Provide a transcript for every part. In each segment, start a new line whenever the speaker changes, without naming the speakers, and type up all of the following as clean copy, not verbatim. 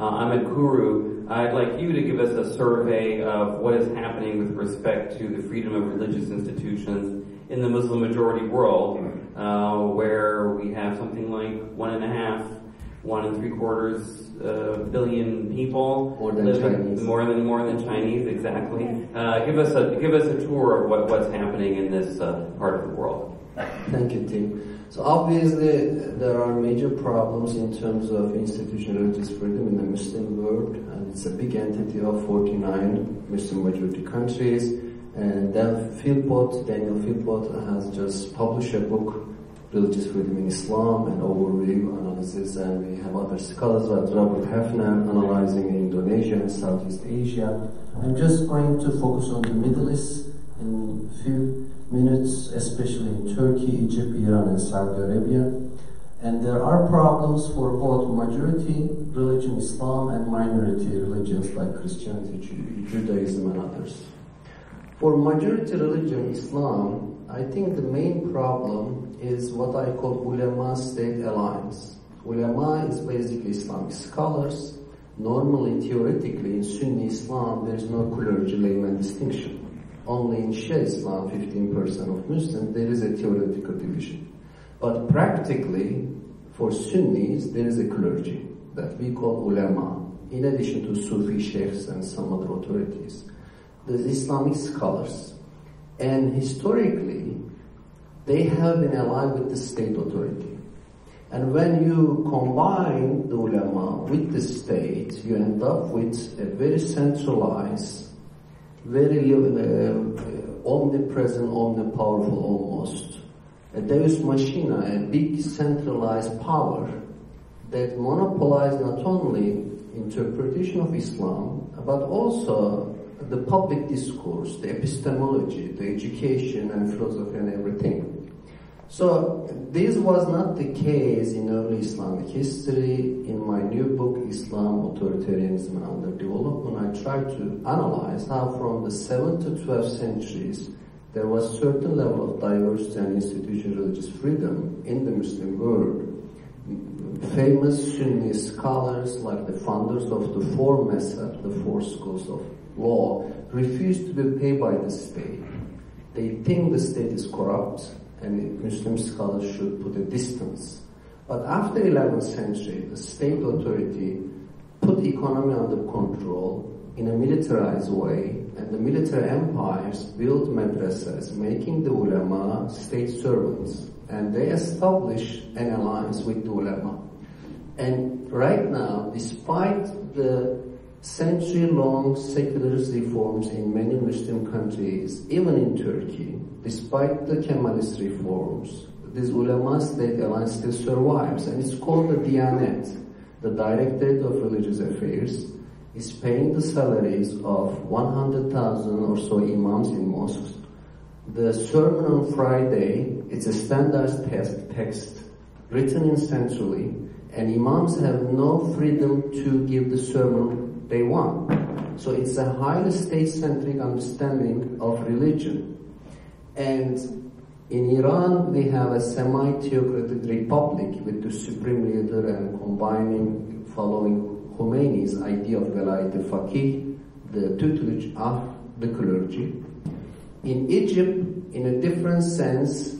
Ahmet Kuru, I'd like you to give us a survey of what is happening with respect to the freedom of religious institutions in the Muslim majority world, where we have something like 1.75 billion people
more than
living,
Chinese.
more than Chinese, exactly. Give us a tour of what's happening in this part of the world.
Thank you, Tim. So obviously there are major problems in terms of institutional religious freedom in the Muslim world, and it's a big entity of 49 Muslim majority countries. And Daniel Philpott has just published a book, Religious Freedom in Islam, an overview analysis, and we have other scholars like Robert Hefner analyzing in Indonesia and Southeast Asia. I'm just going to focus on the Middle East in a few minutes, especially in Turkey, Egypt, Iran, and Saudi Arabia. And there are problems for both majority religion Islam and minority religions like Christianity, Judaism, and others. For majority religion Islam, I think the main problem is what I call ulama-state alliance. Ulama is basically Islamic scholars. Normally, theoretically, in Sunni Islam, there is no clergy-layman distinction. Only in Shia Islam, 15% of Muslims, there is a theoretical division. But practically, for Sunnis, there is a clergy that we call ulama, in addition to Sufi sheikhs and some other authorities. The Islamic scholars. And historically, they have been allied with the state authority. And when you combine the ulama with the state, you end up with a very centralized, very omnipresent, omnipowerful almost, a deus machina, a big centralized power that monopolizes not only interpretation of Islam, but also the public discourse, the epistemology, the education and philosophy and everything. So this was not the case in early Islamic history. In my new book, Islam, Authoritarianism and Underdevelopment, I tried to analyze how from the 7th to 12th centuries there was certain level of diversity and institutional religious freedom in the Muslim world. Famous Sunni scholars like the founders of the four mazhab, the four schools of law, refused to be paid by the state. They think the state is corrupt and Muslim scholars should put a distance. But after 11th century, the state authority put economy under control in a militarized way, and the military empires built madrasas, making the ulama state servants, and they established an alliance with the ulama. And right now, despite the century-long secularist reforms in many Muslim countries, even in Turkey, despite the Kemalist reforms, this ulama-state alliance still survives, and it's called the Diyanet. The Directorate of Religious Affairs is paying the salaries of 100,000 or so imams in mosques. The sermon on Friday, it's a standard text written in centrally, and imams have no freedom to give the sermon they want. So it's a highly state-centric understanding of religion. And in Iran, we have a semi-theocratic republic with the supreme leader and following Khomeini's idea of velayat al-faqih, the tutelage of the clergy. In Egypt, in a different sense,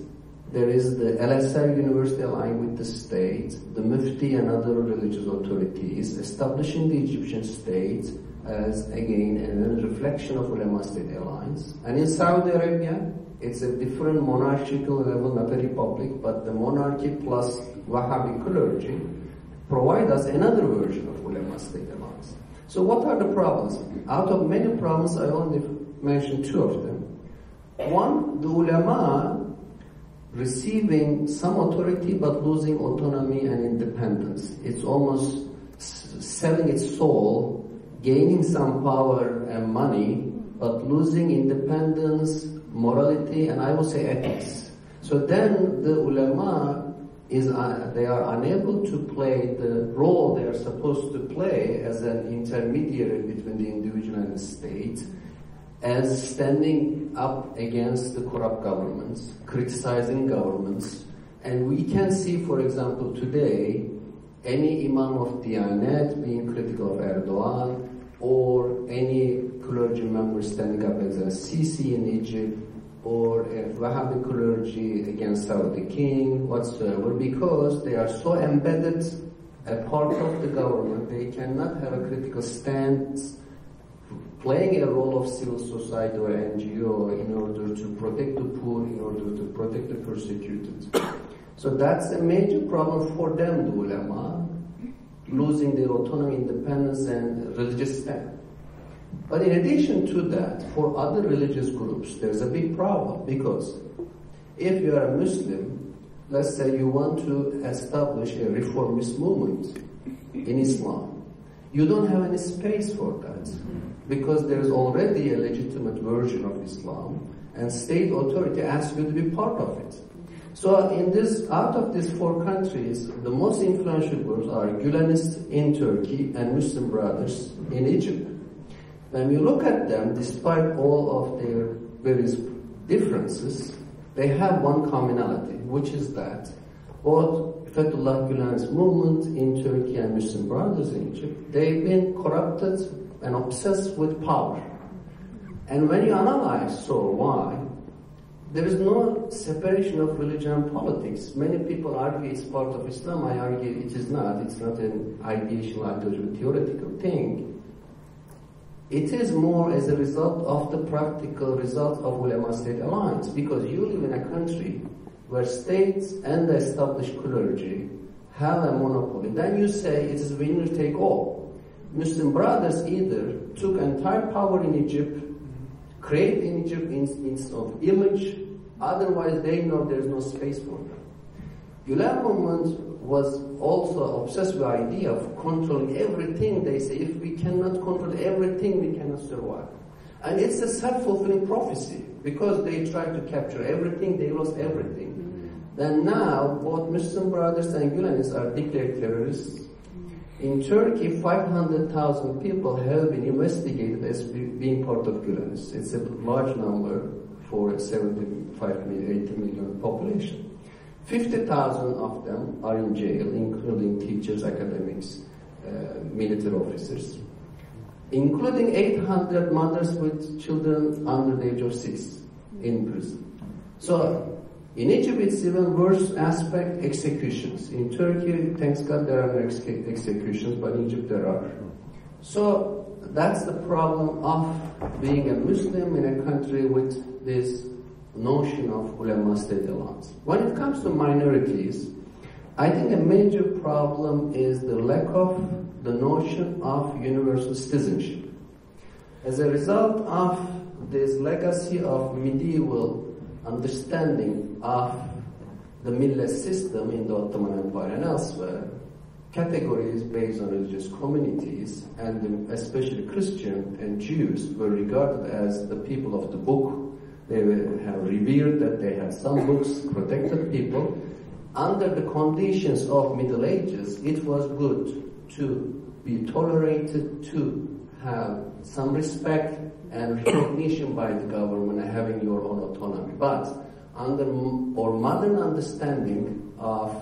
there is the Al-Azhar University aligned with the state, the Mufti and other religious authorities, establishing the Egyptian state as, again, a reflection of ulama-state alliance. And in Saudi Arabia, it's a different monarchical level, not a republic, but the monarchy plus Wahhabi clergy provide us another version of ulama-state alliance. So what are the problems? Out of many problems, I only mentioned two of them. One, the ulama receiving some authority but losing autonomy and independence. It's almost selling its soul, gaining some power and money, but losing independence, morality, and I would say ethics. So then the ulama they are unable to play the role they are supposed to play as an intermediary between the individual and the state, as standing up against the corrupt governments, criticizing governments. And we can see, for example, today, any imam of Diyanet being critical of Erdogan, or any clergy member standing up against Sisi in Egypt, or a Wahhabi clergy against Saudi king, whatsoever, because they are so embedded a part of the government, they cannot have a critical stance playing a role of civil society or NGO in order to protect the poor, in order to protect the persecuted. So that's a major problem for them, the ulama, losing their autonomy, independence, and religious stand. But in addition to that, for other religious groups, there's a big problem, because if you are a Muslim, let's say you want to establish a reformist movement in Islam, you don't have any space for that, because there's already a legitimate version of Islam, and state authority asks you to be part of it. So out of these 4 countries, the most influential groups are Gülenists in Turkey and Muslim Brothers in Egypt. When you look at them, despite all of their various differences, they have one commonality, which is that both Fethullah Gülen's movement in Turkey and Muslim Brothers in Egypt, they've been corrupted and obsessed with power. And when you analyze why, there is no separation of religion and politics. Many people argue it's part of Islam. I argue it is not. It's not an ideational, ideological, theoretical thing. It is more as a result of the practical result of ulama-state alliance, because you live in a country where states and the established clergy have a monopoly. Then you say it is winner take all. Muslim Brothers either took entire power in Egypt, create in Egypt instance of image, otherwise they know there's no space for them. Gülen movement was also obsessed with the idea of controlling everything. They say if we cannot control everything, we cannot survive. And it's a self-fulfilling prophecy, because they tried to capture everything, they lost everything. Then now, both Muslim Brothers and Gülenists are declared terrorists. In Turkey, 500,000 people have been investigated as being part of Gülenists. It's a large number for a 75 million, 80 million population. 50,000 of them are in jail, including teachers, academics, military officers, including 800 mothers with children under the age of 6 in prison. So in Egypt, it's even worse aspect, executions. In Turkey, thanks God, there are no executions, but in Egypt there are. So that's the problem of being a Muslim in a country with this notion of ulama-state alliance. When it comes to minorities, I think a major problem is the lack of the notion of universal citizenship. As a result of this legacy of medieval understanding of the millet system in the Ottoman Empire and elsewhere, categories based on religious communities, and especially Christian and Jews, were regarded as the people of the book. They have revered that they had some books, protected people. Under the conditions of Middle Ages, it was good to be tolerated, to have some respect and recognition by the government and having your own autonomy. But under our modern understanding of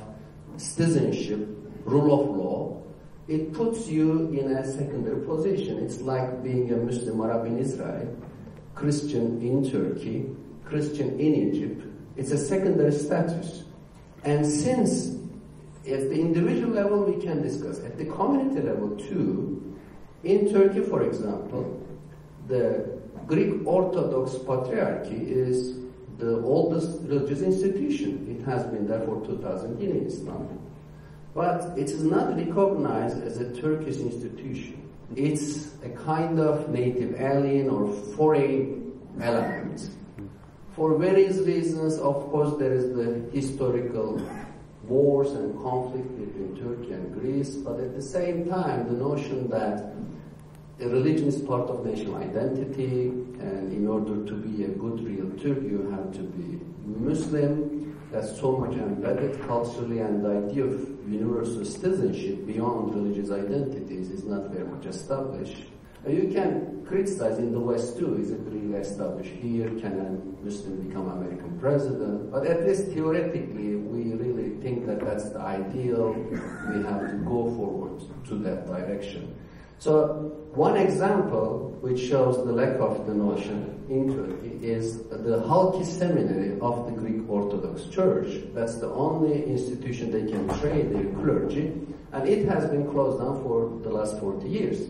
citizenship, rule of law, it puts you in a secondary position. It's like being a Muslim Arab in Israel, Christian in Turkey, Christian in Egypt. It's a secondary status. And since at the individual level we can discuss, at the community level too, in Turkey, for example, the Greek Orthodox Patriarchy is the oldest religious institution. It has been there for 2000 years in Islam. But it is not recognized as a Turkish institution. It's a kind of native alien or foreign element. For various reasons, of course, there is the historical wars and conflict between Turkey and Greece, but at the same time, the notion that a religion is part of national identity, and in order to be a good real Turk, you have to be Muslim. That's so much embedded culturally, and the idea of universal citizenship beyond religious identities is not very much established. You can criticize in the West too, is it really established here? Can a Muslim become American president? But at least theoretically, we really think that that's the ideal. We have to go forward to that direction. So one example which shows the lack of the notion in Turkey is the Halki Seminary of the Greek Orthodox Church. That's the only institution they can train their clergy, and it has been closed down for the last 40 years.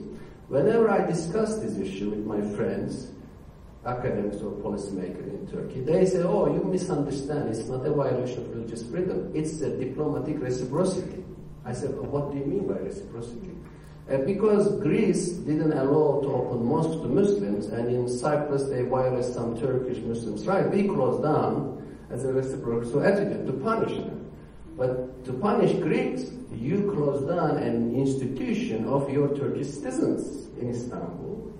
Whenever I discuss this issue with my friends, academics or policymakers in Turkey, they say, oh, you misunderstand, it's not a violation of religious freedom, it's a diplomatic reciprocity. I said, well, what do you mean by reciprocity? Because Greece didn't allow to open mosques to Muslims, and in Cyprus they violated some Turkish Muslims' rights. We closed down as a reciprocal attitude to punish them. But to punish Greeks, you closed down an institution of your Turkish citizens in Istanbul.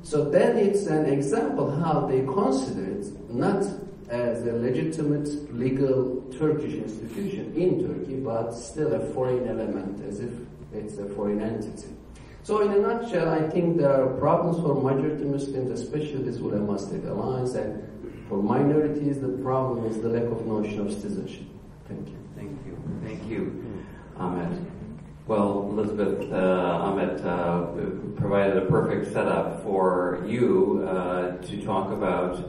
So then it's an example how they consider it not as a legitimate legal Turkish institution in Turkey, but still a foreign element, as if it's a foreign entity. So in a nutshell, I think there are problems for majority Muslims, especially this ulema-state alliance, and for minorities, the problem is the lack of notion of citizenship. Thank you.
Thank you. Thank you, Ahmet. Well, Elizabeth, Ahmet provided a perfect setup for you to talk about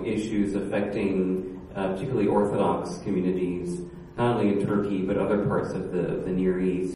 issues affecting particularly Orthodox communities, not only in Turkey, but other parts of the Near East.